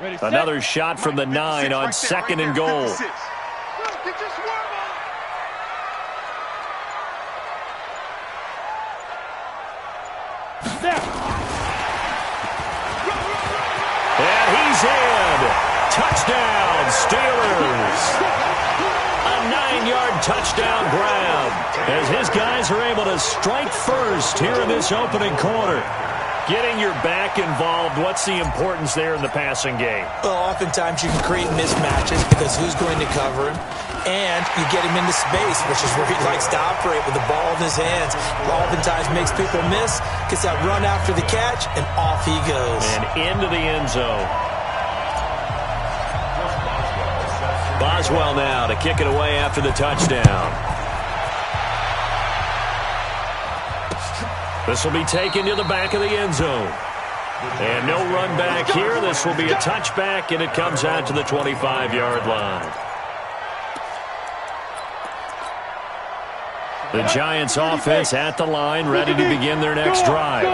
Another shot from the 9 on 2nd and goal. And he's in. Touchdown, Steelers. A 9-yard touchdown grab as his guys are able to strike first here in this opening quarter. Getting your back involved, what's the importance there in the passing game? Well, oftentimes you can create mismatches because who's going to cover him? And you get him into space, which is where he likes to operate with the ball in his hands. Oftentimes makes people miss, gets that run after the catch, and off he goes. And into the end zone. Boswell now to kick it away after the touchdown. This will be taken to the back of the end zone. And no run back here. This will be a touchback, and it comes out to the 25-yard line. The Giants offense at the line, ready to begin their next drive.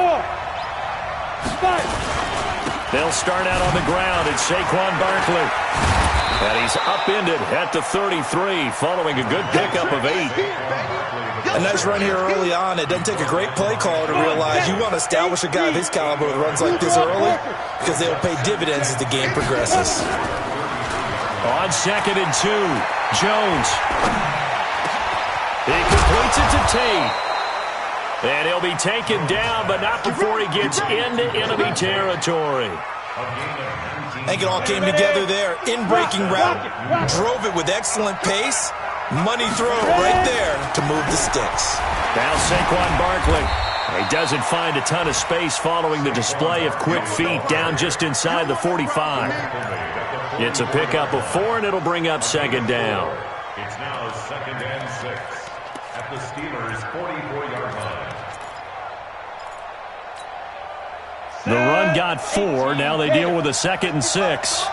They'll start out on the ground. It's Saquon Barkley. And he's upended at the 33, following a good pickup of 8. A nice run here early on. It doesn't take a great play caller to realize you want to establish a guy of his caliber with runs like this early because they will pay dividends as the game progresses. On 2nd and 2, Jones. He completes it to Tate. And he'll be taken down, but not before he gets into enemy territory. I think it all came together there. In-breaking route, drove it with excellent pace. Money throw right there to move the sticks. Now Saquon Barkley. He doesn't find a ton of space following the display of quick feet down just inside the 45. It's a pickup of 4, and it'll bring up 2nd down. It's now 2nd and 6 at the Steelers' 44-yard line. The run got 4. Now they deal with a 2nd and 6.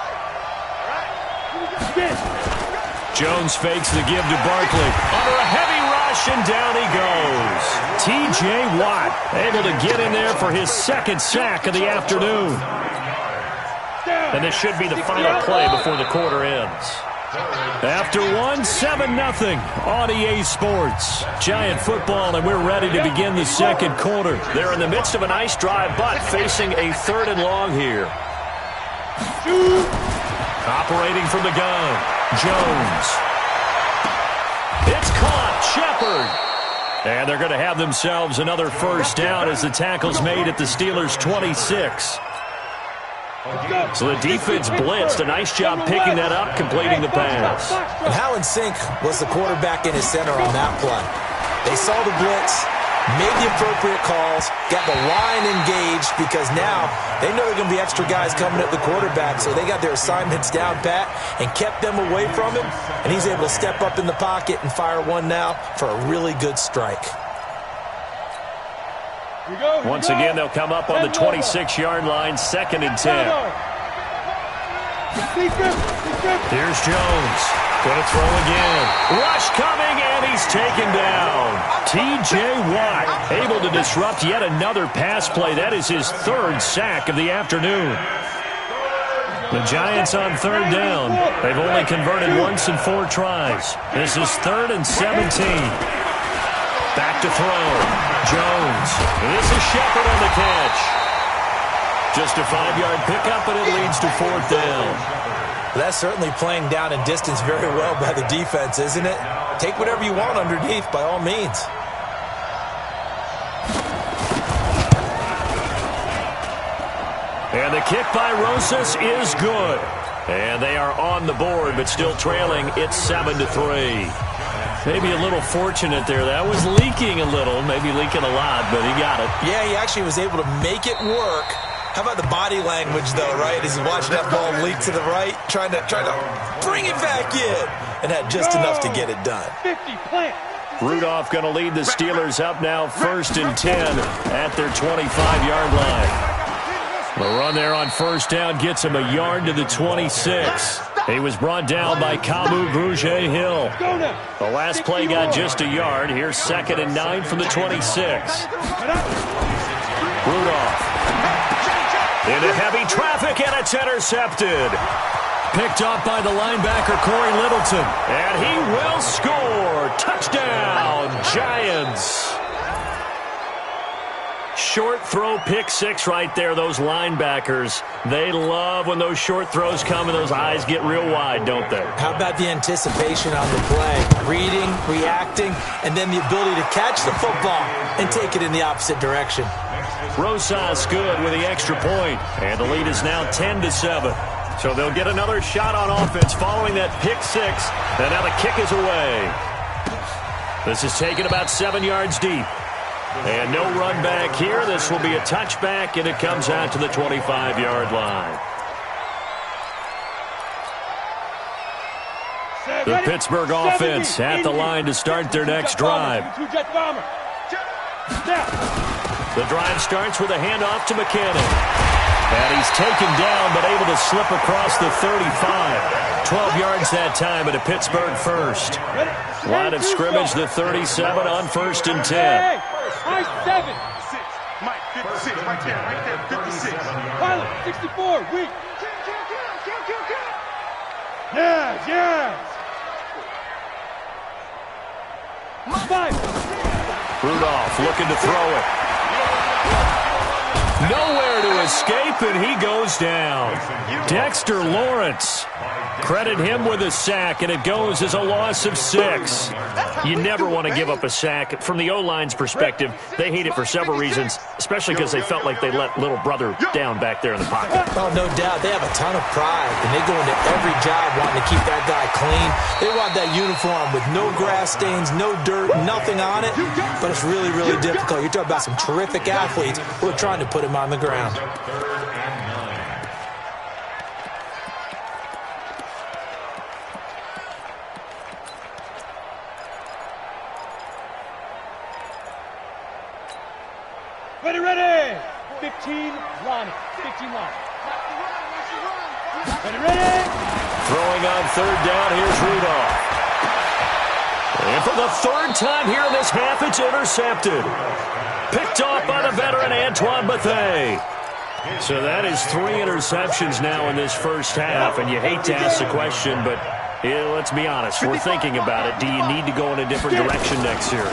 Jones fakes the give to Barkley. Under a heavy rush, and down he goes. T.J. Watt able to get in there for his 2nd sack of the afternoon. And this should be the final play before the quarter ends. After 1, 7-0 on EA Sports. Giant football, and we're ready to begin the 2nd quarter. They're in the midst of a nice drive, but facing a 3rd and long here. Operating from the gun, Jones. It's caught, Shepard. And they're going to have themselves another 1st down as the tackle's made at the Steelers' 26. So the defense blitzed. A nice job picking that up, completing the pass. And how in sync was the quarterback in his center on that play? They saw the blitz, made the appropriate calls, got the line engaged because now they know there are going to be extra guys coming at the quarterback, so they got their assignments down pat and kept them away from him, and he's able to step up in the pocket and fire one now for a really good strike. Once again, they'll come up on the 26-yard line, 2nd and 10. Here's Jones. Going to throw again. Rush coming, and he's taken down. T.J. Watt able to disrupt yet another pass play. That is his 3rd sack of the afternoon. The Giants on 3rd down. They've only converted once in 4 tries. This is 3rd and 17. Back to throw. Jones. This is Shepard on the catch. Just a 5-yard pickup, and it leads to 4th down. That's certainly playing down in distance very well by the defense, isn't it? Take whatever you want underneath, by all means. And the kick by Rosas is good. And they are on the board, but still trailing. It's 7-3. Maybe a little fortunate there. That was leaking a little, maybe leaking a lot, but he got it. Yeah, he actually was able to make it work. How about the body language, though, right? As he watched that ball leak to the right, trying to bring it back in, and had just enough to get it done. Rudolph going to lead the Steelers up now 1st and 10 at their 25-yard line. The run there on 1st down gets him a yard to the 26. He was brought down by Kamu Grugier-Hill. The last play got just a yard. Here's 2nd and 9 from the 26. Rudolph. Into heavy traffic, and it's intercepted. Picked off by the linebacker, Corey Littleton. And he will score. Touchdown, Giants. Short throw, pick six right there. Those linebackers, they love when those short throws come and those eyes get real wide, don't they? How about the anticipation on the play? Reading, reacting, and then the ability to catch the football and take it in the opposite direction. Rosas good with the extra point, and the lead is now 10-7. So they'll get another shot on offense following that pick six, and now the kick is away. This is taken about 7 yards deep. And no run back here. This will be a touchback, and it comes out to the 25-yard line. The Pittsburgh offense at the line to start their next drive. The drive starts with a handoff to McKinnon. And he's taken down, but able to slip across the 35. 12 yards that time, and a Pittsburgh first. Line of scrimmage, the 37 on 1st and 10. Mike 56, right there, 56. Pilot, 64, weak. Yes. 5. Rudolph looking to throw it. Nowhere to escape, and he goes down. Dexter Lawrence. Credit him with a sack, and it goes as a loss of 6. You never want to give up a sack. From the O-line's perspective, they hate it for several reasons, especially because they felt like they let little brother down back there in the pocket. Oh, no doubt. They have a ton of pride, and they go into every job wanting to keep that guy clean. They want that uniform with no grass stains, no dirt, nothing on it, but it's really, really difficult. You're talking about some terrific athletes who are trying to put him on the ground. Ready. 15, Lonnie. 15, Lonnie. Ready. Throwing on 3rd down, here's Rudolph. And for the 3rd time here in this half, it's intercepted. Picked off by the veteran Antoine Bethea. So that is 3 interceptions now in this first half, and you hate to ask the question, but let's be honest, we're thinking about it. Do you need to go in a different direction next year?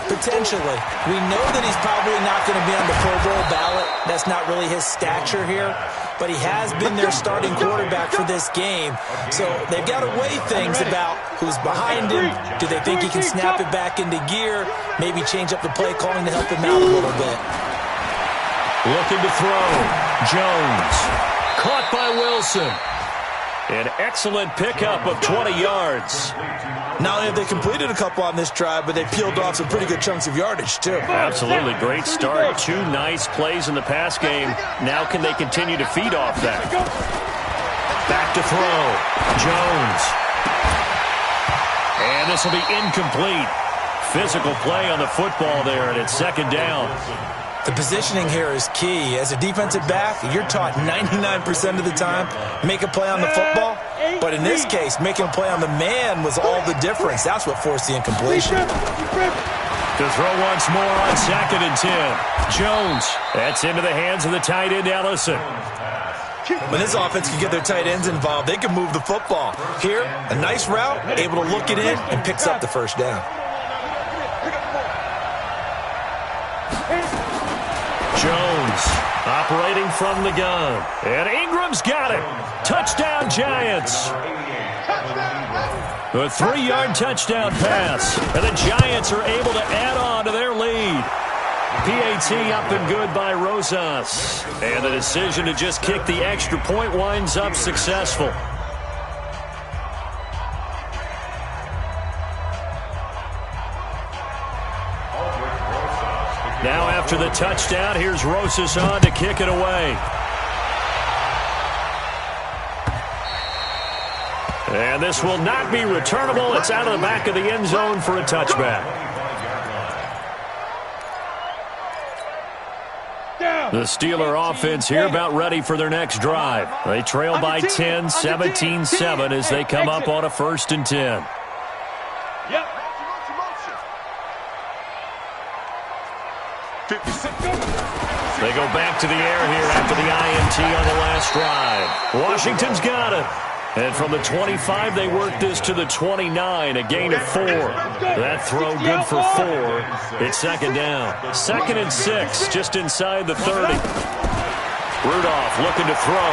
Potentially. We know that he's probably not going to be on the Pro Bowl ballot. That's not really his stature here. But he has been their starting quarterback for this game. So they've got to weigh things about who's behind him. Do they think he can snap it back into gear? Maybe change up the play calling to help him out a little bit. Looking to throw. Jones. Caught by Wilson. An excellent pickup of 20 yards. Not only have they completed a couple on this drive, but they peeled off some pretty good chunks of yardage, too. Absolutely. Great start. 2 nice plays in the pass game. Now can they continue to feed off that? Back to throw. Jones. And this will be incomplete. Physical play on the football there, and it's 2nd down. The positioning here is key. As a defensive back, you're taught 99% of the time, make a play on the football. But in this case, making a play on the man was all the difference. That's what forced the incompletion. To throw once more on 2nd and 10. Jones. That's into the hands of the tight end, Ellison. When this offense can get their tight ends involved, they can move the football. Here, a nice route, able to look it in, and picks up the 1st down. Jones operating from the gun. And Ingram's got it. Touchdown, Giants. A 3-yard touchdown pass. And the Giants are able to add on to their lead. PAT up and good by Rosas. And the decision to just kick the extra point winds up successful. Now after the touchdown, here's Rosas on to kick it away. And this will not be returnable. It's out of the back of the end zone for a touchback. The Steeler offense here about ready for their next drive. They trail by 10, 17-7 as they come up on a 1st and 10. Yep. 56. They go back to the air here after the INT on the last drive. Washington's got it. And from the 25, they work this to the 29, a gain of 4. That throw good for 4. It's second down. 2nd and 6, just inside the 30. Rudolph looking to throw.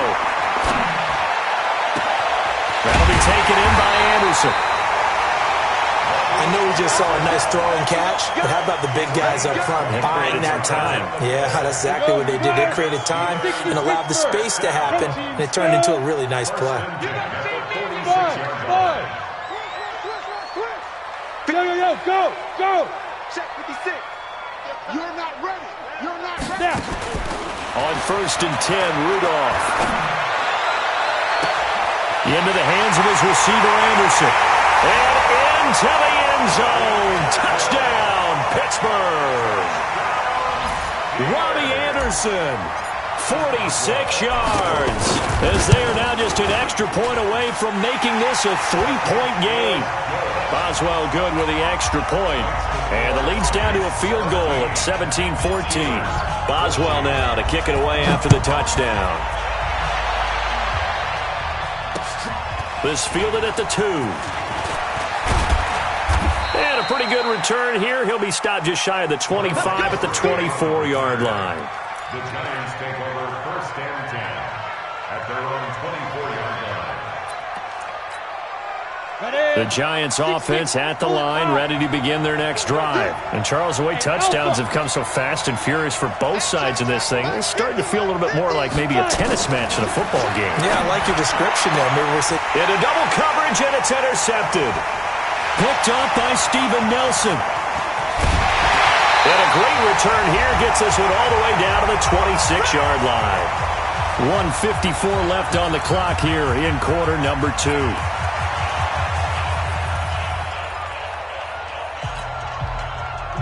That'll be taken in by Anderson. I know we just saw a nice throw and catch, but how about the big guys up front buying that time? Yeah, that's exactly what they did. They created time and allowed the space to happen, and it turned into a really nice play. Go! Check 56. You're not ready. On 1st and 10, Rudolph. Into the hands of his receiver, Anderson. And into the end zone. Touchdown, Pittsburgh. Robbie Anderson, 46 yards. As they are now just an extra point away from making this a 3-point game. Boswell good with the extra point. And the lead's down to a field goal at 17-14. Boswell now to kick it away after the touchdown. This fielded at the 2. And a pretty good return here. He'll be stopped just shy of the 25 at the 24-yard line. The Giants take over 1st and 10 at their own 24-yard line. The Giants offense at the line, ready to begin their next drive. And Charles, the way touchdowns have come so fast and furious for both sides of this thing, it's starting to feel a little bit more like maybe a tennis match in a football game. Yeah, I like your description there. Maybe we're saying into double coverage, and it's intercepted. Picked up by Steven Nelson. And a great return here gets this one all the way down to the 26-yard line. 1:54 left on the clock here in quarter number 2.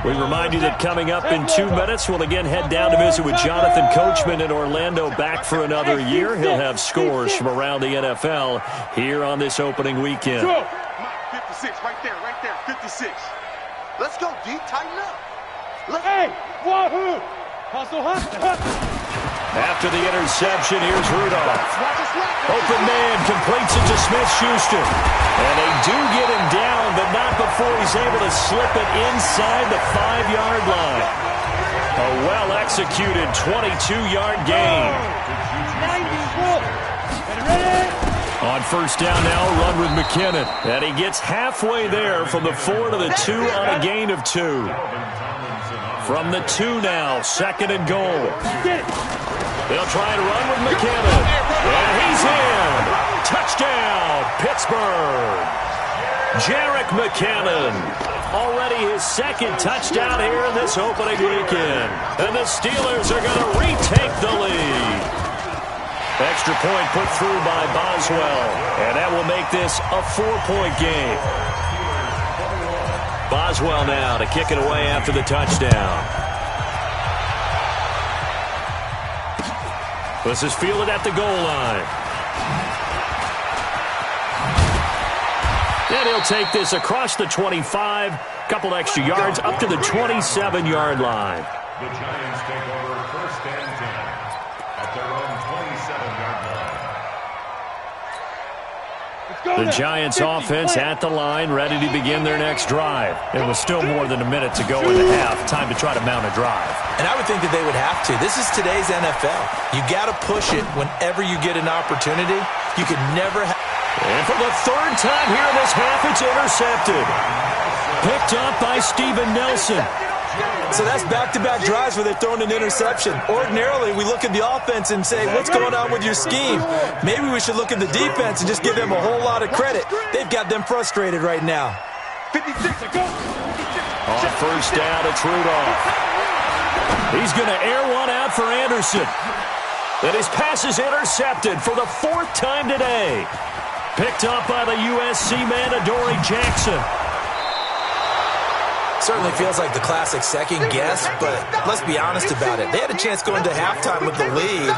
We remind you that coming up in 2 minutes, we'll again head down to visit with Jonathan Coachman in Orlando, back for another year. He'll have scores from around the NFL here on this opening weekend. 56, right there, 56. Let's go, D, tighten up. Hey, wahoo! Hustle, After the interception, here's Rudolph. Open man completes it to Smith-Schuster. And they do get him down, but not before he's able to slip it inside the 5-yard line. A well-executed 22-yard gain. On 1st down now, run with McKinnon. And he gets halfway there from the 4 to the 2 on a gain of 2. From the 2 now, 2nd and goal. They'll try and run with McKinnon. And he's in. Touchdown, Pittsburgh. Jerick McKinnon. Already his 2nd touchdown here in this opening weekend. And the Steelers are going to retake the lead. Extra point put through by Boswell. And that will make this a 4-point game. Boswell now to kick it away after the touchdown. This is fielded at the goal line. And he'll take this across the 25, couple extra yards, up to the 27-yard line. The Giants take over 1st and 10 at their own 27-yard line. The Giants offense at the line, ready to begin their next drive. It was still more than a minute to go in the half. Time to try to mount a drive. And I would think that they would have to. This is today's NFL. You got to push it whenever you get an opportunity. You could never have. And for the 3rd time here in this half, it's intercepted. Picked up by Steven Nelson. So that's back-to-back drives where they're throwing an interception. Ordinarily, we look at the offense and say, what's going on with your scheme? Maybe we should look at the defense and just give them a whole lot of credit. They've got them frustrated right now. 56, go. On 1st down, it's Rudolph. He's going to air one out for Anderson. And his pass is intercepted for the 4th time today. Picked up by the USC man, Adoree Jackson. Certainly feels like the classic second guess, but let's be honest about it. They had a chance going to halftime with the lead.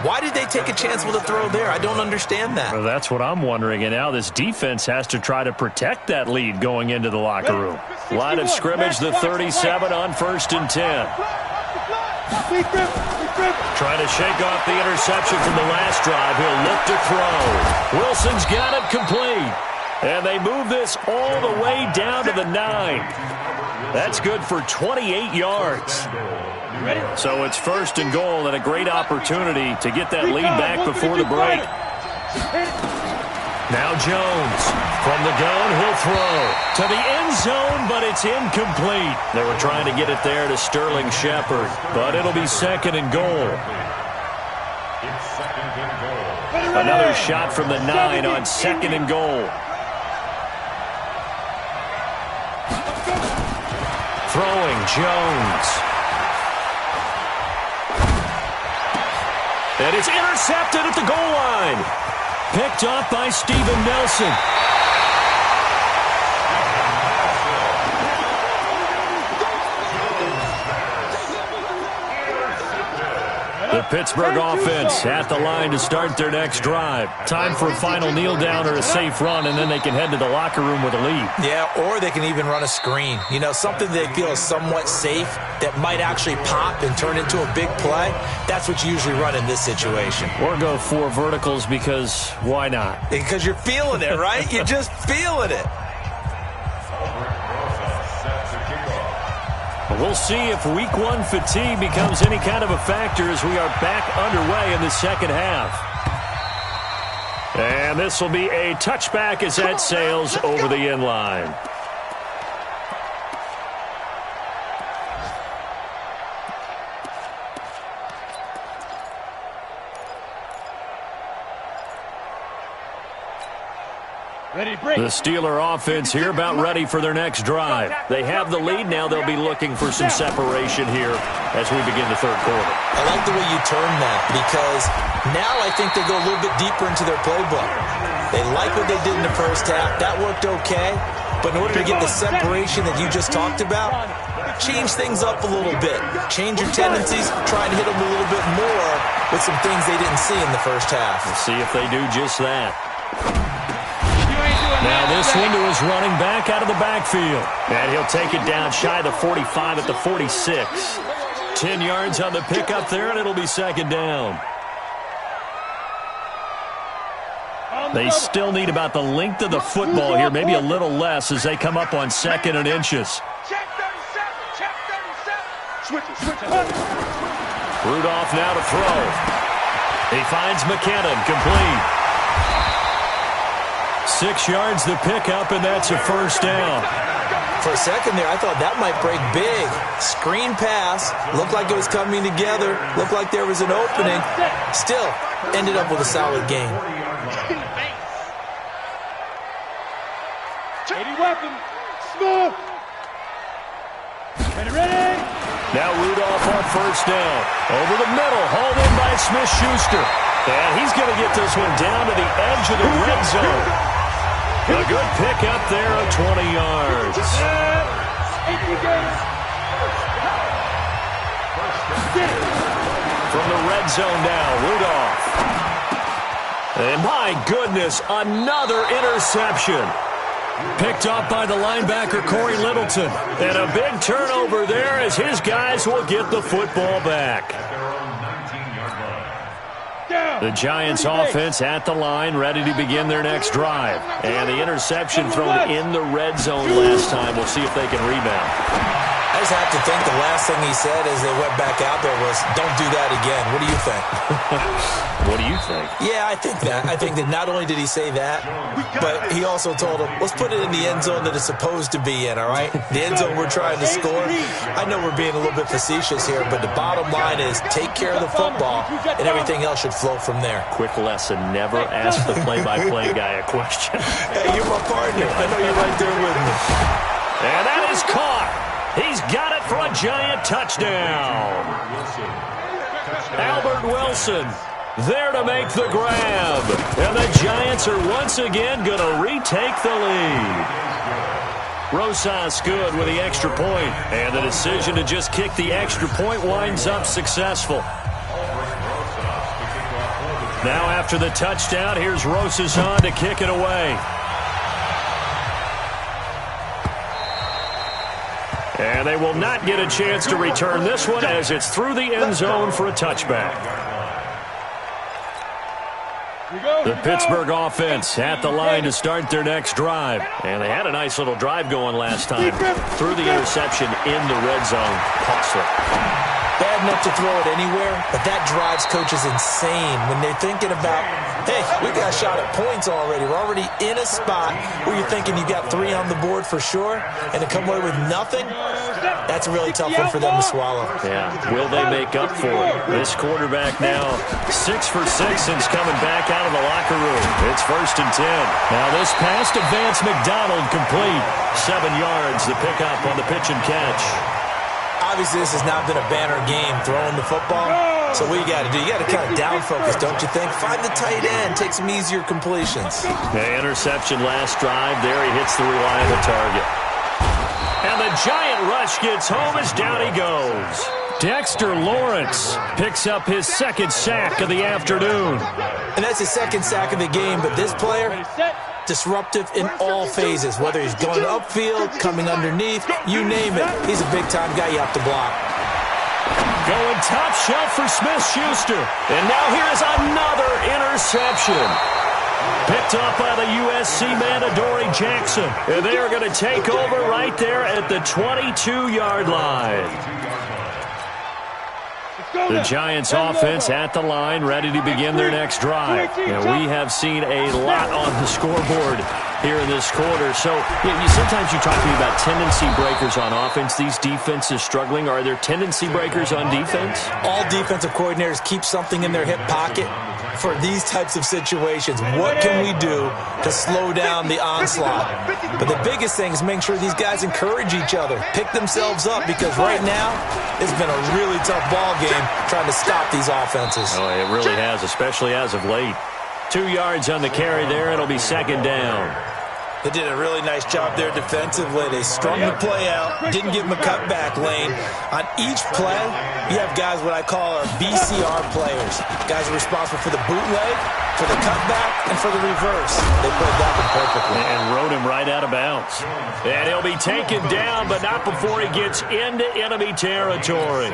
Why did they take a chance with a throw there? I don't understand that. Well, that's what I'm wondering. And now this defense has to try to protect that lead going into the locker room. Line of scrimmage, the 37 on 1st and 10. Trying to shake off the interception from the last drive. He'll look to throw. Wilson's got it complete. And they move this all the way down to the 9. That's good for 28 yards. So it's 1st and goal and a great opportunity to get that lead back before the break. Now Jones. From the gun, he'll throw to the end zone, but it's incomplete. They were trying to get it there to Sterling Shepard, but it'll be 2nd and goal. It's 2nd and goal. Another shot from the 9 on 2nd and goal. Throwing Jones. And it's intercepted at the goal line. Picked off by Steven Nelson. The Pittsburgh offense at the line to start their next drive. Time for a final kneel down or a safe run, and then they can head to the locker room with a lead. Yeah, or they can even run a screen. You know, something they feel is somewhat safe that might actually pop and turn into a big play. That's what you usually run in this situation. Or go 4 verticals because why not? Because you're feeling it, right? You're just feeling it. We'll see if week 1 fatigue becomes any kind of a factor as we are back underway in the second half. And this will be a touchback as that sails over the end line. The Steeler offense here about ready for their next drive. They have the lead now. They'll be looking for some separation here as we begin the third quarter. I like the way you turn that because now I think they go a little bit deeper into their playbook. They like what they did in the first half. That worked okay. But in order to get the separation that you just talked about, change things up a little bit. Change your tendencies. Try and hit them a little bit more with some things they didn't see in the first half. We'll see if they do just that. Now this one to his running back out of the backfield. And he'll take it down shy of the 45 at the 46. 10 yards on the pickup there, and it'll be 2nd down. They still need about the length of the football here, maybe a little less as they come up on 2nd and inches. Check 37. Check 37. Switch it. Rudolph now to throw. He finds McKinnon, complete. 6 yards the pickup, and that's a 1st down. For a second there, I thought that might break big. Screen pass. Looked like it was coming together. Looked like there was an opening. Still, ended up with a solid game. 80 weapon. Smooth. Ready. Now Rudolph on 1st down. Over the middle, hauled in by Smith-Schuster. And he's going to get this one down to the edge of the red zone. A good pickup there of 20 yards. From the red zone now, Rudolph. And my goodness, another interception. Picked off by the linebacker, Corey Littleton. And a big turnover there as his guys will get the football back. The Giants offense at the line, ready to begin their next drive. And the interception thrown in the red zone last time. We'll see if they can rebound. I just have to think the last thing he said as they went back out there was, don't do that again. What do you think? What do you think? Yeah, I think that. I think that not only did he say that, but he also told him, let's put it in the end zone that it's supposed to be in, all right? The end zone we're trying to score. I know we're being a little bit facetious here, but the bottom line is take care of the football, and everything else should flow from there. Quick lesson, never ask the play-by-play guy a question. Hey, you're my partner. I know you're right there with me. And that is caught. He's got it for a Giant touchdown. Albert Wilson there to make the grab. And the Giants are once again going to retake the lead. Rosas good with the extra point. And the decision to just kick the extra point winds up successful. Now after the touchdown, here's Rosas on to kick it away. And they will not get a chance to return this one as it's through the end zone for a touchback. The Pittsburgh offense at the line to start their next drive. And they had a nice little drive going last time. Through the interception in the red zone. Costly. Bad enough to throw it anywhere, but that drives coaches insane when they're thinking about, hey, we got a shot at points already. We're already in a spot where you're thinking you got 3 on the board for sure, and to come away with nothing, that's a really tough one for them to swallow. Yeah, will they make up for it? This quarterback now 6 for 6 since coming back out of the locker room. It's 1st and 10. Now this pass to Vance McDonald complete. 7 yards, the pickup on the pitch and catch. Obviously, this has not been a banner game throwing the football. So what you got to do, you got to kind of down focus, don't you think? Find the tight end, take some easier completions. The interception last drive. There he hits the reliable target. And the giant rush gets home as down he goes. Dexter Lawrence picks up his 2nd sack of the afternoon. And that's his 2nd sack of the game, but this player, disruptive in all phases, whether he's going upfield, coming underneath, you name it. He's a big-time guy you have to block. Going top shelf for Smith-Schuster. And now here's another interception. Picked up by the USC man, Adoree Jackson. And they are going to take over right there at the 22-yard line. The Giants offense at the line, ready to begin their next drive. And we have seen a lot on the scoreboard here in this quarter. So sometimes you talk to me about tendency breakers on offense. These defenses struggling. Are there tendency breakers on defense? All defensive coordinators keep something in their hip pocket for these types of situations. What can we do to slow down the onslaught? But the biggest thing is make sure these guys encourage each other, pick themselves up, because right now it's been a really tough ball game trying to stop these offenses. Oh, it really has, especially as of late. 2 yards on the carry there. It'll be 2nd down. They did a really nice job there defensively. They strung the play out, didn't give them a cutback lane. On each play, you have guys what I call our BCR players. Guys are responsible for the bootleg, for the cutback, and for the reverse. They played that one perfectly. And rode him right out of bounds. And he'll be taken down, but not before he gets into enemy territory.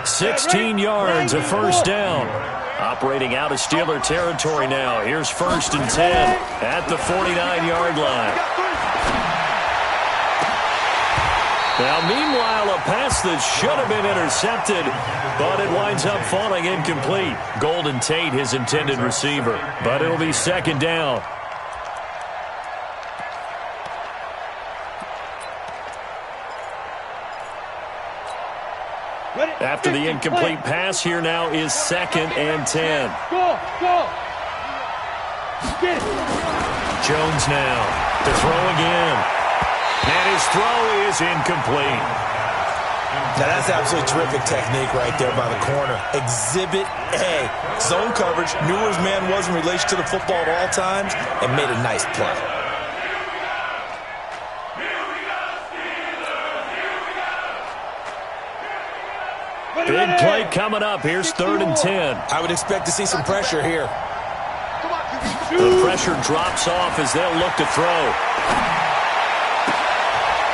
16 yards, a 1st down. Operating out of Steeler territory now. Here's 1st and 10 at the 49-yard line. Now, meanwhile, a pass that should have been intercepted, but it winds up falling incomplete. Golden Tate, his intended receiver, but it'll be 2nd down. After the incomplete pass, here now is 2nd and 10. Go! Get it. Jones now to throw again. And his throw is incomplete. Now that's absolutely terrific technique right there by the corner. Exhibit A. Zone coverage, knew where his man was in relation to the football at all times, and made a nice play. Big play coming up. Here's 3rd and 10. I would expect to see some pressure here. The pressure drops off as they'll look to throw.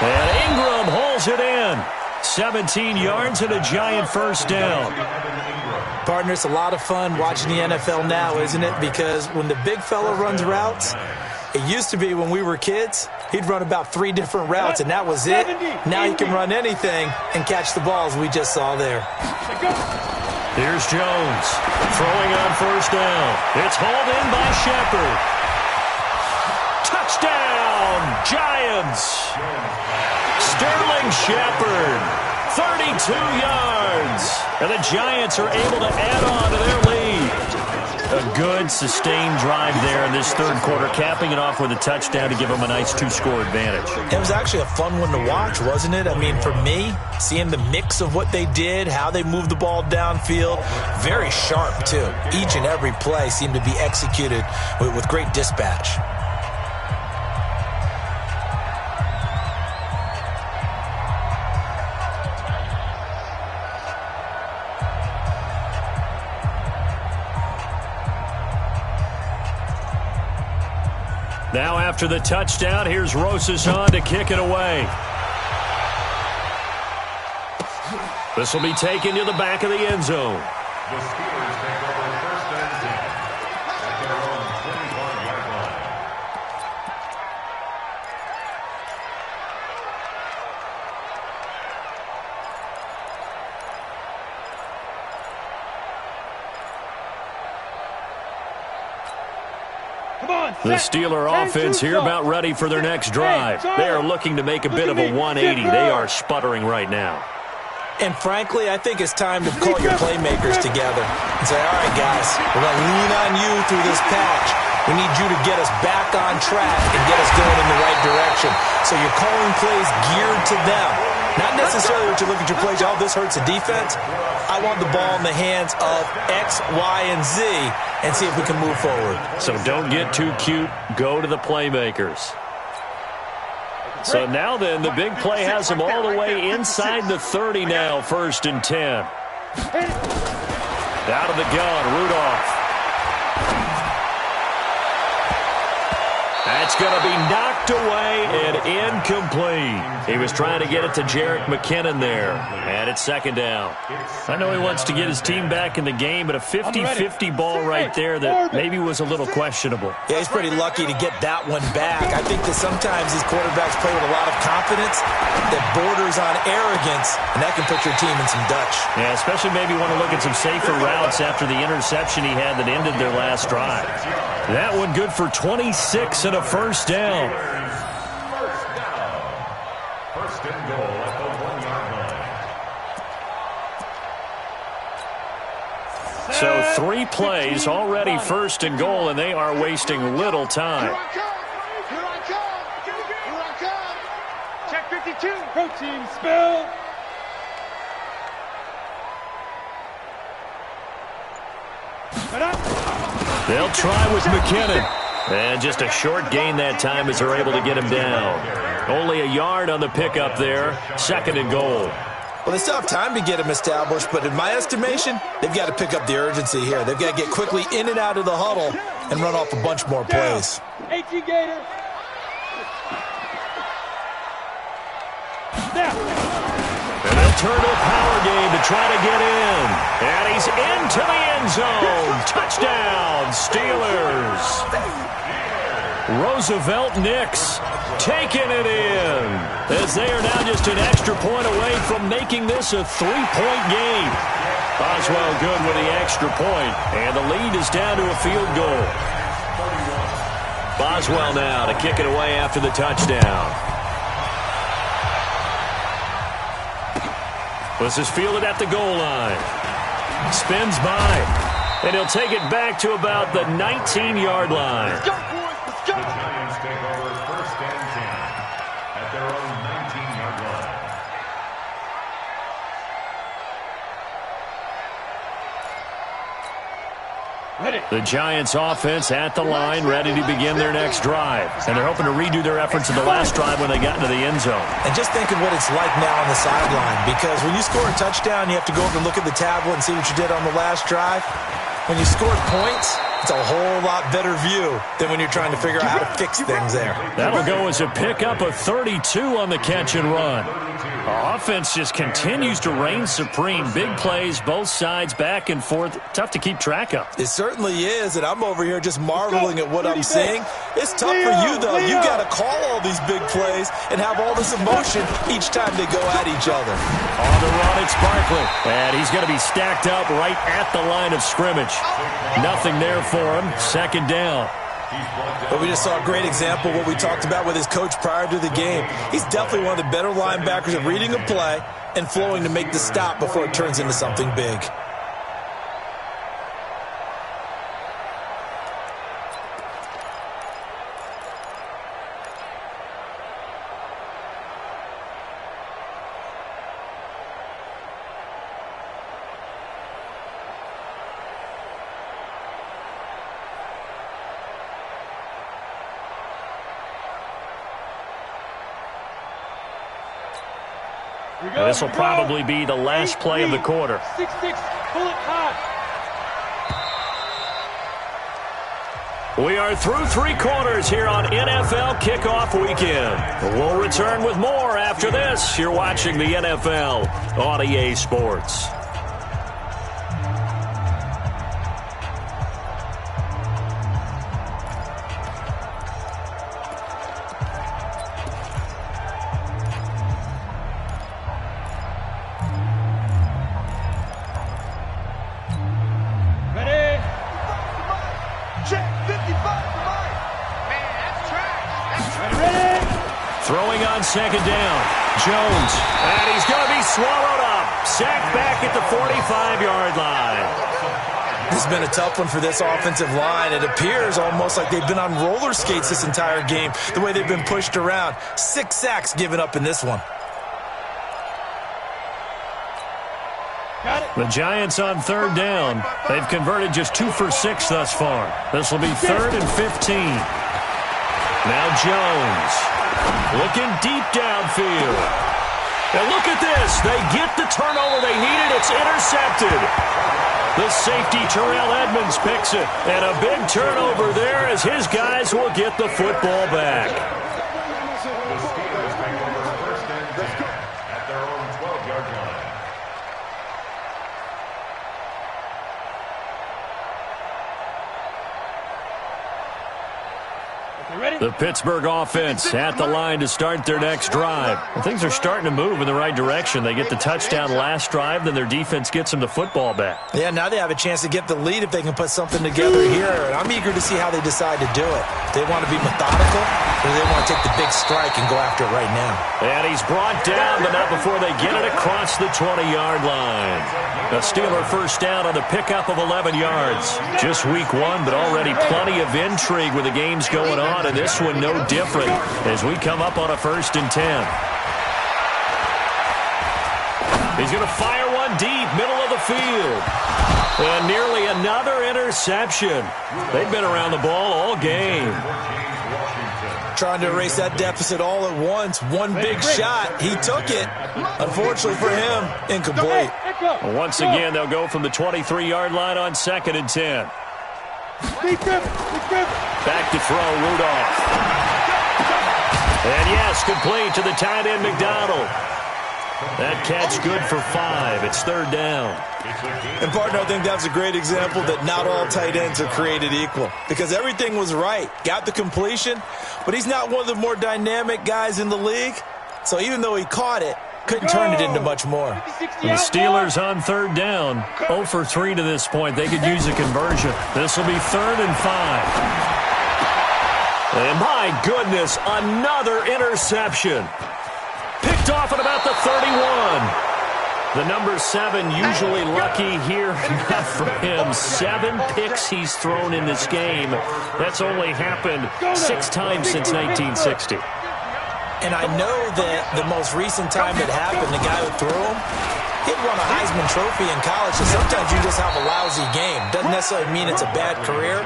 And Ingram hauls it in. 17 yards and a giant 1st down. Partner, it's a lot of fun watching the NFL now, isn't it? Because when the big fella runs routes, it used to be when we were kids, he'd run about 3 different routes, and that was it. Now he can run anything and catch the balls we just saw there. Here's Jones throwing on 1st down. It's hauled in by Shepard. Touchdown, Giants. Sterling Shepard, 32 yards. And the Giants are able to add on to their lead. A good, sustained drive there in this 3rd quarter, capping it off with a touchdown to give them a nice 2-score advantage. It was actually a fun one to watch, wasn't it? I mean, for me, seeing the mix of what they did, how they moved the ball downfield, very sharp, too. Each and every play seemed to be executed with great dispatch. Now after the touchdown, here's Rosas on to kick it away. This will be taken to the back of the end zone. The Steelers take over first and 10 at their own 21-yard line. The Steeler offense here about ready for their next drive. They are looking to make a bit of a 180. They are sputtering right now. And frankly, I think it's time to call your playmakers together and say, all right, guys, we're going to lean on you through this patch. We need you to get us back on track and get us going in the right direction. So you're calling plays geared to them. Not necessarily that you look at your plays, oh, this hurts the defense. I want the ball in the hands of X, Y, and Z and see if we can move forward. So don't get too cute. Go to the playmakers. So now then, the big play has them all the way inside the 30 now, 1st and 10. Out of the gun, Rudolph. That's going to be knocked away and incomplete. He was trying to get it to Jerick McKinnon there. And it's 2nd down. I know he wants to get his team back in the game, but a 50-50 ball right there that maybe was a little questionable. Yeah, he's pretty lucky to get that one back. I think that sometimes these quarterbacks play with a lot of confidence that borders on arrogance, and that can put your team in some Dutch. Yeah, especially maybe want to look at some safer routes after the interception he had that ended their last drive. That one good for 26 and a 1st down. First and goal at the 1-yard line. So 3 plays already 1st and goal, and they are wasting little time. Here I come. Check 52. Protein spill. They'll try with McKinnon. And just a short gain that time as they're able to get him down. Only a yard on the pickup there. 2nd and goal. Well, they still have time to get him established, but in my estimation, they've got to pick up the urgency here. They've got to get quickly in and out of the huddle and run off a bunch more plays. 18 Gator. And they'll turn to a power game to try to get in. And he's into the end zone. Touchdown, Steelers. Roosevelt Nix taking it in, as they are now just an extra point away from making this a 3-point game. Boswell good with the extra point, and the lead is down to a field goal. Boswell now to kick it away after the touchdown. This is fielded at the goal line. Spins by, and he'll take it back to about the 19-yard line. The Giants take over first and 10 at their own 19-yard line. The Giants offense at the line, ready to begin their next drive. And they're hoping to redo their efforts in the last drive when they got into the end zone. And just think of what it's like now on the sideline, because when you score a touchdown, you have to go over and look at the tablet and see what you did on the last drive. When you scored points, it's a whole lot better view than when you're trying to figure out how to fix things there. That'll go as a pickup of 32 on the catch and run. Offense just continues to reign supreme. Big plays, both sides, back and forth. Tough to keep track of. It certainly is, and I'm over here just marveling at what I'm seeing. It's tough for you, though. You got to call all these big plays and have all this emotion each time they go at each other. On the run, it's Barkley. And he's going to be stacked up right at the line of scrimmage. Nothing there for him. 2nd down. But we just saw a great example of what we talked about with his coach prior to the game. He's definitely one of the better linebackers at reading a play and flowing to make the stop before it turns into something big. This will probably be the last play of the quarter. 6-6, bullet hot. We are through 3 quarters here on NFL Kickoff Weekend. We'll return with more after this. You're watching the NFL on EA Sports. Throwing on second down. Jones. And he's going to be swallowed up. Sacked back at the 45-yard line. This has been a tough one for this offensive line. It appears almost like they've been on roller skates this entire game, the way they've been pushed around. 6 sacks given up in this one. The Giants on third down. They've converted just 2 for 6 thus far. This will be 3rd and 15. Now Jones. Looking deep downfield. And look at this. They get the turnover they needed. It's intercepted. The safety, Terrell Edmonds, picks it. And a big turnover there as his guys will get the football back. The Steelers take over first and 10 at their own 12-yard line. The Pittsburgh offense at the line to start their next drive. Well, things are starting to move in the right direction. They get the touchdown last drive, then their defense gets them the football back. Yeah, now they have a chance to get the lead if they can put something together here. And I'm eager to see how they decide to do it. They want to be methodical, or they want to take the big strike and go after it right now. And he's brought down, but not before they get it across the 20-yard line. A Steeler first down on the pickup of 11 yards. Just week 1, but already plenty of intrigue with the games going on, and this one no different as we come up on a 1st and 10. He's going to fire one deep, middle of the field. And nearly another interception. They've been around the ball all game. Trying to erase that deficit all at once. One big shot. He took it. Unfortunately for him, incomplete. Once again, they'll go from the 23-yard line on 2nd and 10. Back to throw, Rudolph. And yes, complete to the tight end, McDonald. That catch good for 5. It's 3rd down. And, partner, I think that's a great example that not all tight ends are created equal. Because everything was right. Got the completion, but he's not one of the more dynamic guys in the league. So even though he caught it, couldn't turn it into much more. The Steelers on 3rd down. 0 for 3 to this point. They could use a conversion. This will be 3rd and 5. And my goodness, another interception. Picked off at about the 31. The number 7 usually lucky here. Not for him. 7 picks he's thrown in this game. That's only happened 6 times since 1960. And I know that the most recent time it happened, the guy who threw him, he'd won a Heisman Trophy in college. So sometimes you just have a lousy game. Doesn't necessarily mean it's a bad career.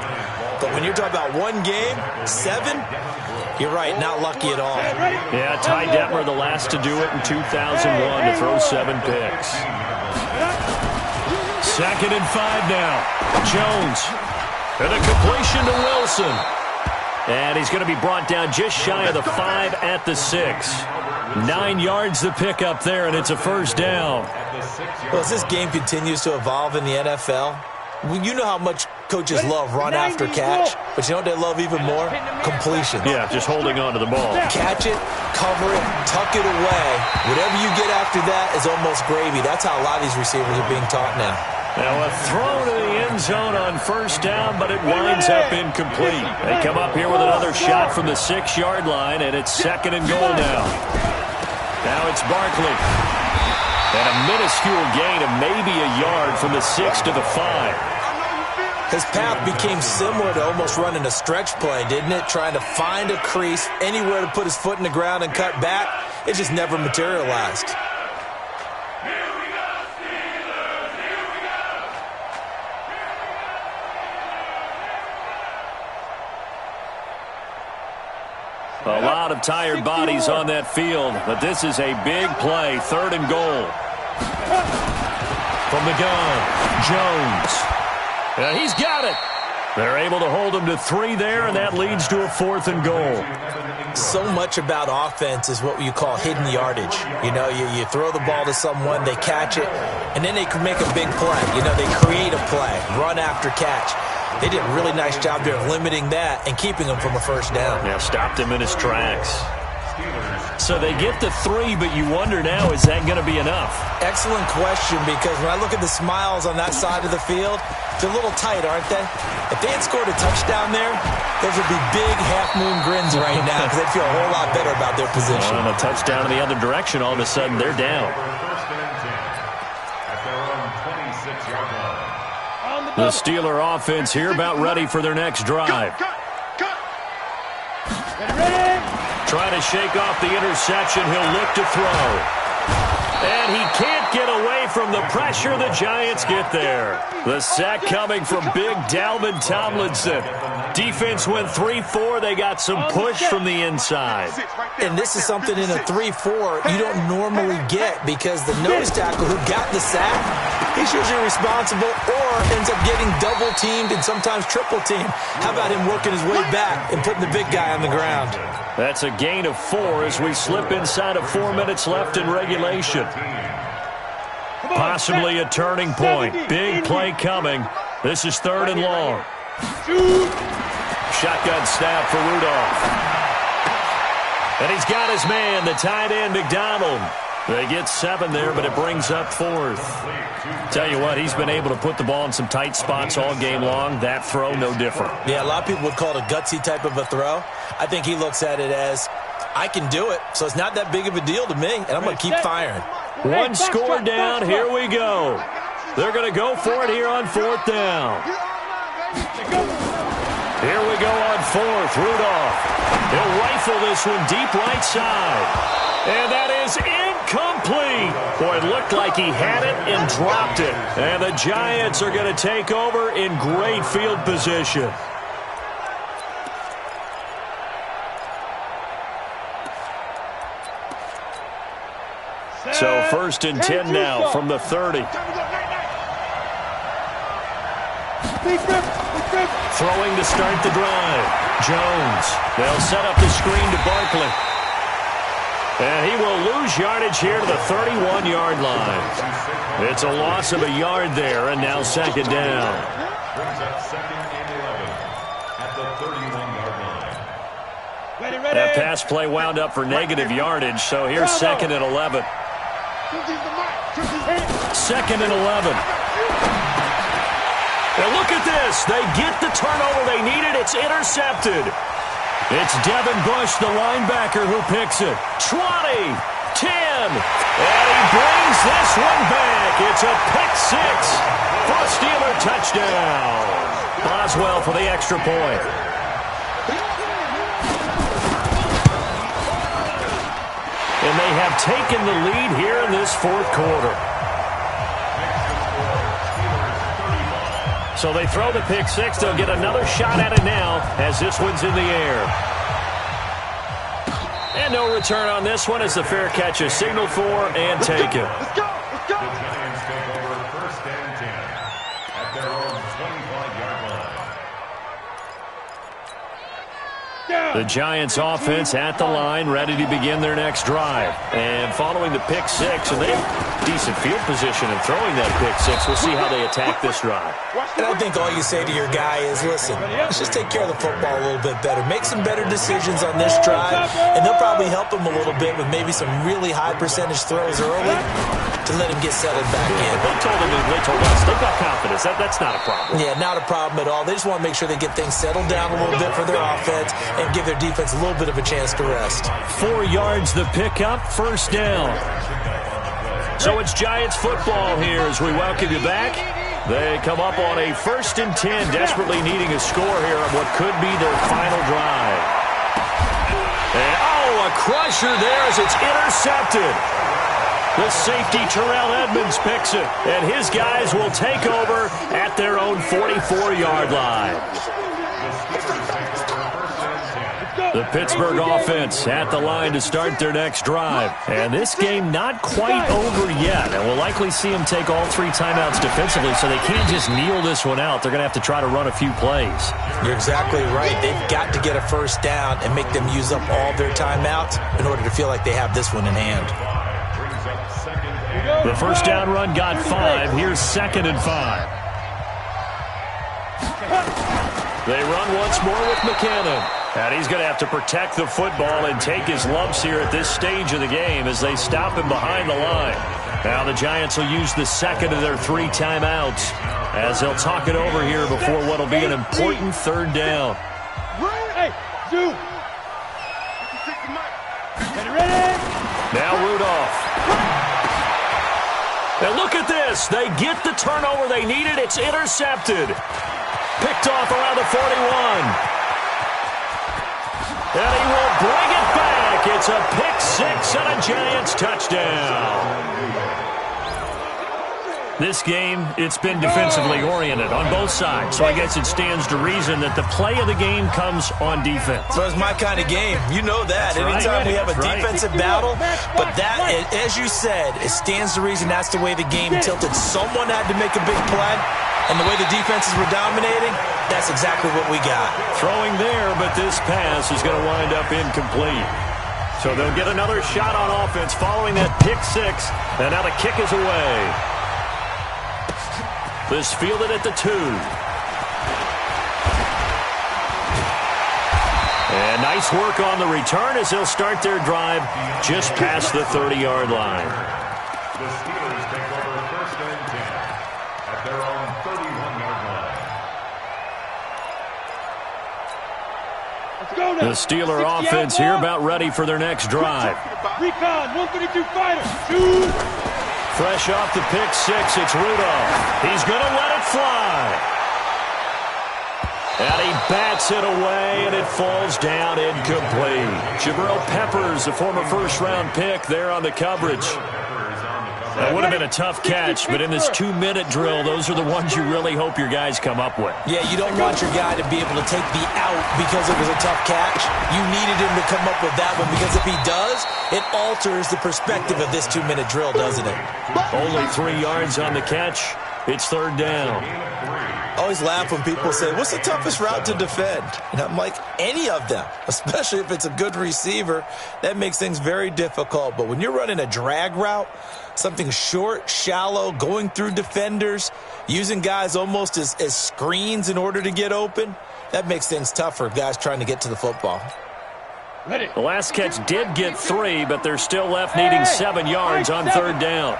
But when you're talking about one game, 7, you're right, not lucky at all. Yeah, Ty Detmer, the last to do it in 2001 to throw 7 picks. 2nd and 5 now. Jones. And a completion to Wilson. And he's going to be brought down just shy of the 5 at the 6. 9 yards to pick up there, and it's a 1st down. Well, as this game continues to evolve in the NFL, you know how much coaches love run after catch, but you know what they love even more? Completion. Yeah, just holding on to the ball. Catch it, cover it, tuck it away. Whatever you get after that is almost gravy. That's how a lot of these receivers are being taught now. Now a throw to the end zone on 1st down, but it winds up incomplete. They come up here with another shot from the 6-yard line, and it's 2nd and goal now. Now it's Barkley. And a minuscule gain of maybe a yard from the 6 to the 5. His path became similar to almost running a stretch play, didn't it? Trying to find a crease, anywhere to put his foot in the ground and cut back. It just never materialized. A lot of tired bodies on that field, but this is a big play. 3rd and goal. From the gun, Jones. And he's got it. They're able to hold them to 3 there, and that leads to a 4th and goal. So much about offense is what you call hidden yardage. You know, you throw the ball to someone, they catch it, and then they can make a big play. You know, they create a play, run after catch. They did a really nice job there of limiting that and keeping him from a first down. Yeah, stopped him in his tracks. So they get the 3, but you wonder now, is that going to be enough? Excellent question, because when I look at the smiles on that side of the field, they're a little tight, aren't they? If they had scored a touchdown there, those would be big half-moon grins right now because they'd feel a whole lot better about their position. And a touchdown in the other direction, all of a sudden they're down. First and 10 at their own 26-yard line. The Steeler offense here about ready for their next drive. Trying to shake off the interception. He'll look to throw. And he can't get away from the pressure. The Giants get there. The sack coming from big Dalvin Tomlinson. Defense went 3-4. They got some push from the inside. And this is something in a 3-4 you don't normally get, because the nose tackle who got the sack, he's usually responsible or ends up getting double-teamed and sometimes triple-teamed. How about him working his way back and putting the big guy on the ground? That's a gain of 4 as we slip inside of 4 minutes left in regulation. Possibly a turning point. Big play coming. This is 3rd and long. Shotgun snap for Rudolph. And he's got his man, the tight end, McDonald. They get 7 there, but it brings up 4th. Tell you what, he's been able to put the ball in some tight spots all game long. That throw, no different. Yeah, a lot of people would call it a gutsy type of a throw. I think he looks at it as, I can do it, so it's not that big of a deal to me, and I'm going to keep firing. 1 score down, here we go. They're going to go for it here on 4th down. Here we go on 4th, Rudolph. He'll rifle this one deep right side. And that is incomplete. Boy, it looked like he had it and dropped it. And the Giants are going to take over in great field position. So 1st and 10 now from the 30. Throwing to start the drive. Jones. They'll set up the screen to Barkley. And he will lose yardage here to the 31-yard line. It's a loss of a yard there, and now 2nd down. Brings up 2nd and 11 at the 31-yard line. That pass play wound up for negative yardage, so here's 2nd and 11. 2nd and 11. Now look at this. They get the turnover they needed. It's intercepted. It's Devin Bush, the linebacker, who picks it. 20, 10, and he brings this one back. It's a pick 6 for a Steeler touchdown. Boswell for the extra point. And they have taken the lead here in this 4th quarter. So they throw the pick 6. They'll get another shot at it now as this one's in the air. And no return on this one as the fair catch is signaled for and taken. The Giants take over 1st and 10 at their own 25-yard line. The Giants offense at the line, ready to begin their next drive. And following the pick 6, and they have decent field position in throwing that pick 6. We'll see how they attack this drive. And I think all you say to your guy is, listen, let's just take care of the football a little bit better. Make some better decisions on this drive, and they'll probably help him a little bit with maybe some really high percentage throws early to let him get settled back in. They told us they've got confidence. That's not a problem. Yeah, not a problem at all. They just want to make sure they get things settled down a little bit for their offense and give their defense a little bit of a chance to rest. 4 yards the pickup, 1st down. So it's Giants football here as we welcome you back. They come up on a 1st and 10, desperately needing a score here on what could be their final drive. And, a crusher there as it's intercepted. The safety, Terrell Edmonds, picks it, and his guys will take over at their own 44-yard line. The Pittsburgh offense at the line to start their next drive. And this game not quite over yet. And we'll likely see them take all 3 timeouts defensively, so they can't just kneel this one out. They're going to have to try to run a few plays. You're exactly right. They've got to get a first down and make them use up all their timeouts in order to feel like they have this one in hand. The first down run got 5. Here's 2nd and 5. They run once more with McKinnon. And he's going to have to protect the football and take his lumps here at this stage of the game as they stop him behind the line. Now the Giants will use the 2nd of their 3 timeouts as they'll talk it over here before what will be an important 3rd down. Now Rudolph. And look at this. They get the turnover they needed. It's intercepted. Picked off around the 41. And he will bring it back. It's a pick 6 and a Giants touchdown. This game, it's been defensively oriented on both sides. So I guess it stands to reason that the play of the game comes on defense. So it's my kind of game. You know that. Anytime we have a defensive battle. But that, as you said, it stands to reason that's the way the game tilted. Someone had to make a big play. And the way the defenses were dominating, that's exactly what we got. Throwing there, but this pass is going to wind up incomplete. So they'll get another shot on offense following that pick 6. And now the kick is away. This fielded at the 2. And nice work on the return as they'll start their drive just past the 30-yard line. The Steelers take over 1st and 10 at their own 31-yard line. The Steeler offense here about ready for their next drive. Recon, 132 fighter, 2. Fresh off the pick 6, it's Rudolph. He's going to let it fly. And he bats it away, and it falls down incomplete. Jabril Peppers, a former first-round pick, there on the coverage. That would have been a tough catch, but in this 2-minute drill, those are the ones you really hope your guys come up with. Yeah, you don't want your guy to be able to take the out because it was a tough catch. You needed him to come up with that one because if he does, it alters the perspective of this 2-minute drill, doesn't it? Only 3 yards on the catch. It's 3rd down. I always laugh when people say, what's the toughest route to defend? And I'm like, any of them, especially if it's a good receiver. That makes things very difficult. But when you're running a drag route, something short, shallow, going through defenders, using guys almost as screens in order to get open, that makes things tough for guys trying to get to the football. The last catch did get 3, but they're still left needing 7 yards on 3rd down.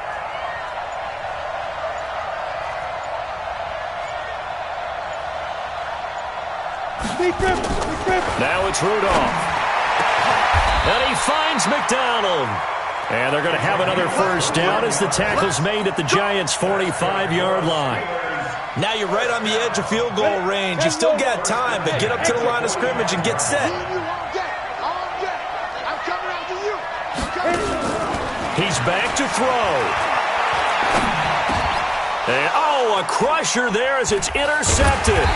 Now it's Rudolph. And he finds McDonald. And they're going to have another first down as the tackle's made at the Giants' 45-yard line. Now you're right on the edge of field goal range. You still got time, but get up to the line of scrimmage and get set. He's back to throw. And, a crusher there as it's intercepted.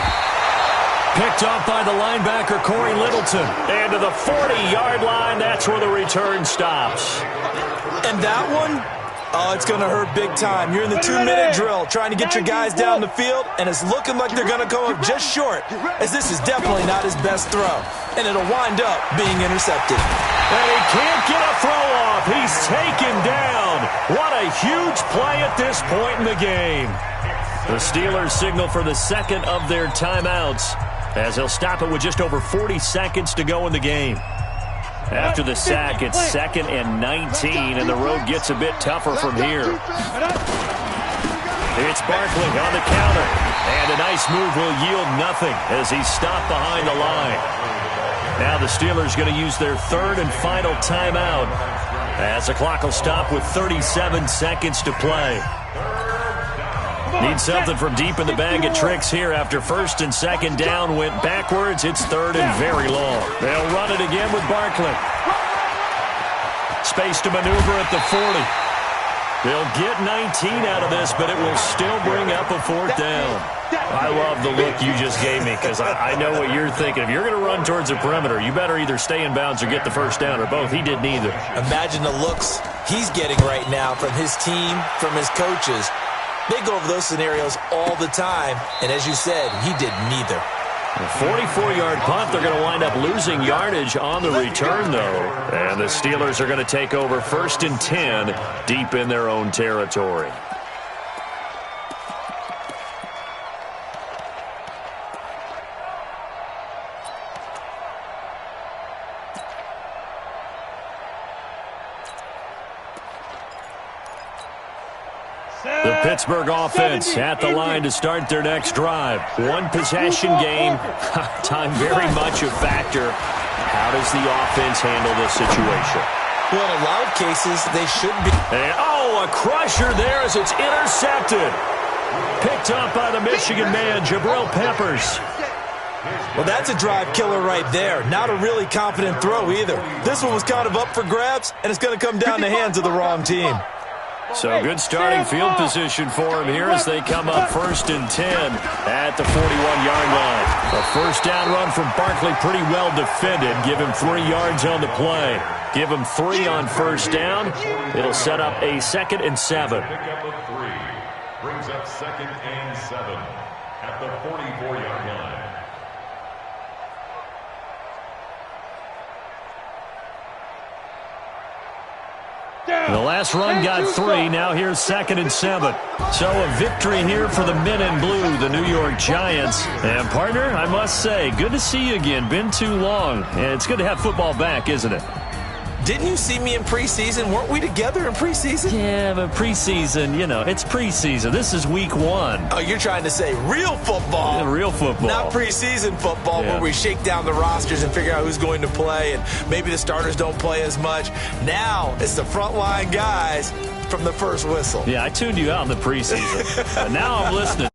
Picked off by the linebacker, Corey Littleton. And to the 40-yard line, that's where the return stops. And that one, it's going to hurt big time. You're in the 2-minute drill trying to get your guys down the field, and it's looking like they're going to come up just short, as this is definitely not his best throw. And it'll wind up being intercepted. And he can't get a throw off. He's taken down. What a huge play at this point in the game. The Steelers signal for the 2nd of their timeouts, as they'll stop it with just over 40 seconds to go in the game. After the sack, it's 2nd and 19, and the road gets a bit tougher from here. It's Barkley on the counter, and a nice move will yield nothing as he's stopped behind the line. Now the Steelers going to use their 3rd and final timeout as the clock will stop with 37 seconds to play. Need something from deep in the bag of tricks here after 1st and 2nd down went backwards. It's 3rd and very long. They'll run it again with Barkley. Space to maneuver at the 40. They'll get 19 out of this, but it will still bring up a 4th down. I love the look you just gave me because I know what you're thinking. If you're going to run towards the perimeter, you better either stay in bounds or get the 1st down, or both. He did neither. Imagine the looks he's getting right now from his team, from his coaches. They go over those scenarios all the time, and as you said, he did neither. A 44-yard punt. They're going to wind up losing yardage on the return, though. And the Steelers are going to take over 1st and 10 deep in their own territory. The Pittsburgh offense at the line to start their next drive. One possession game. Time very much a factor. How does the offense handle this situation? Well, in a lot of cases, they should be. And, oh, a crusher there as it's intercepted. Picked up by the Michigan man, Jabril Peppers. Well, that's a drive killer right there. Not a really confident throw either. This one was kind of up for grabs, and it's going to come down the hands of the wrong team. So good starting field position for him here as they come up 1st and 10 at the 41-yard line. A 1st down run from Barkley, pretty well defended. Give him 3 yards on the play. Give him 3 on 1st down. It'll set up a 2nd and 7. Pickup of 3 brings up 2nd and 7 at the 44-yard line. The last run got 3. Now here's 2nd and 7. So a victory here for the men in blue, the New York Giants. And, partner, I must say, good to see you again. Been too long. And it's good to have football back, isn't it? Didn't you see me in preseason? Weren't we together in preseason? Yeah, but preseason, you know, it's preseason. This is week 1. Oh, you're trying to say real football. Yeah, real football. Not preseason football where we shake down the rosters and figure out who's going to play, and maybe the starters don't play as much. Now it's the frontline guys from the first whistle. Yeah, I tuned you out in the preseason. Now I'm listening